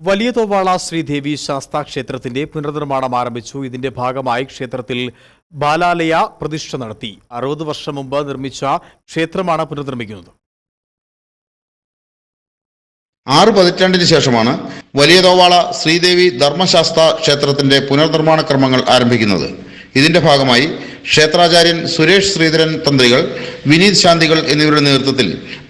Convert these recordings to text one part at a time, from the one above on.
വലിയ തോവാള ശ്രീദേവി ശാസ്താ ക്ഷേത്രത്തിന്റെ പുനർനിർമ്മാണം ആരംഭിച്ചു. ഇതിന്റെ ഭാഗമായി ക്ഷേത്രത്തിൽ ബാലാലയ പ്രതിഷ്ഠ നടത്തി. 60 വർഷം മുമ്പ് നിർമ്മിച്ച ക്ഷേത്രമാണ് പുനർനിർമ്മിക്കുന്നത്. 6 പതിറ്റാണ്ടിന് ശേഷമാണ് വലിയ തോവാള ശ്രീദേവി ധർമ്മശാസ്ത്ര ക്ഷേത്രത്തിന്റെ പുനർനിർമ്മാണ ക്രമങ്ങൾ ആരംഭിക്കുന്നത്. ഇതിന്റെ ഭാഗമായി ക്ഷേത്രാചാര്യൻ സുരേഷ് ശ്രീധരൻ തന്ത്രികൾ, വിനീത് ശാന്തികൾ എന്നിവരുടെ നേതൃത്വത്തിൽ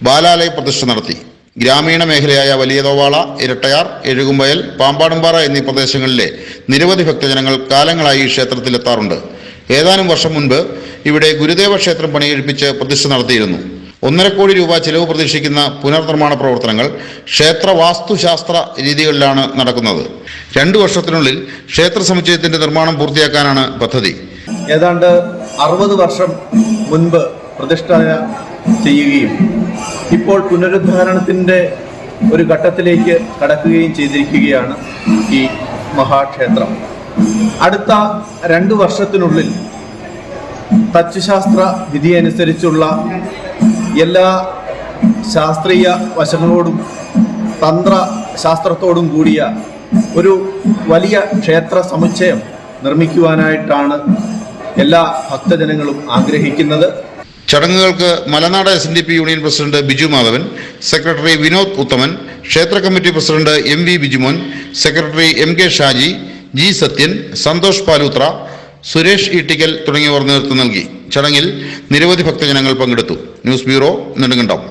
ബാലാലയ പ്രതിഷ്ഠ നടത്തി. ഗ്രാമീണ മേഖലയായ വലിയ തോവാള, ഇരട്ടയാർ, എഴുകുംവയൽ, പാമ്പാടുംപാറ എന്നീ പ്രദേശങ്ങളിലെ നിരവധി ഭക്തജനങ്ങൾ കാലങ്ങളായി ഈ ക്ഷേത്രത്തിലെത്താറുണ്ട്. ഏതാനും വർഷം മുൻപ് ഇവിടെ ഗുരുദേവ ക്ഷേത്രം പണികഴിപ്പിച്ച് പ്രതിഷ്ഠ നടത്തിയിരുന്നു. 1.5 കോടി രൂപ ചിലവ് പ്രതീക്ഷിക്കുന്ന പുനർനിർമ്മാണ പ്രവർത്തനങ്ങൾ ക്ഷേത്ര വാസ്തുശാസ്ത്ര രീതികളിലാണ് നടക്കുന്നത്. 2 വർഷത്തിനുള്ളിൽ ക്ഷേത്ര സമുച്ചയത്തിന്റെ നിർമ്മാണം പൂർത്തിയാക്കാനാണ് പദ്ധതി. ഏതാണ്ട് 60 വർഷം മുൻപ് പ്രതിഷ്ഠ ചെയ്യുകയും ഇപ്പോൾ പുനരുദ്ധാരണത്തിൻ്റെ ഒരു ഘട്ടത്തിലേക്ക് കടക്കുകയും ചെയ്തിരിക്കുകയാണ് ഈ മഹാക്ഷേത്രം. അടുത്ത 2 വർഷത്തിനുള്ളിൽ തച്ചുശാസ്ത്ര വിധിയനുസരിച്ചുള്ള എല്ലാ ശാസ്ത്രീയ വശങ്ങളോടും തന്ത്രശാസ്ത്രത്തോടും കൂടിയ ഒരു വലിയ ക്ഷേത്ര സമുച്ചയം നിർമ്മിക്കുവാനായിട്ടാണ് എല്ലാ ഭക്തജനങ്ങളും ആഗ്രഹിക്കുന്നത്. ചടങ്ങുകൾക്ക് Malanad SNDP union president Biju Madhavan, secretary Vinod Uthaman, ക്ഷേത്ര committee president MV Bijumon, secretary MK Shaji, G Sathyan, Santhosh Paloothra, Suresh Eettikkal തുടങ്ങിയവർ നേതൃത്വം നൽകി. ചടങ്ങിൽ നിരവധി ഭക്തജനങ്ങൾ പങ്കെടുത്തു. News bureau, Nedumkandam.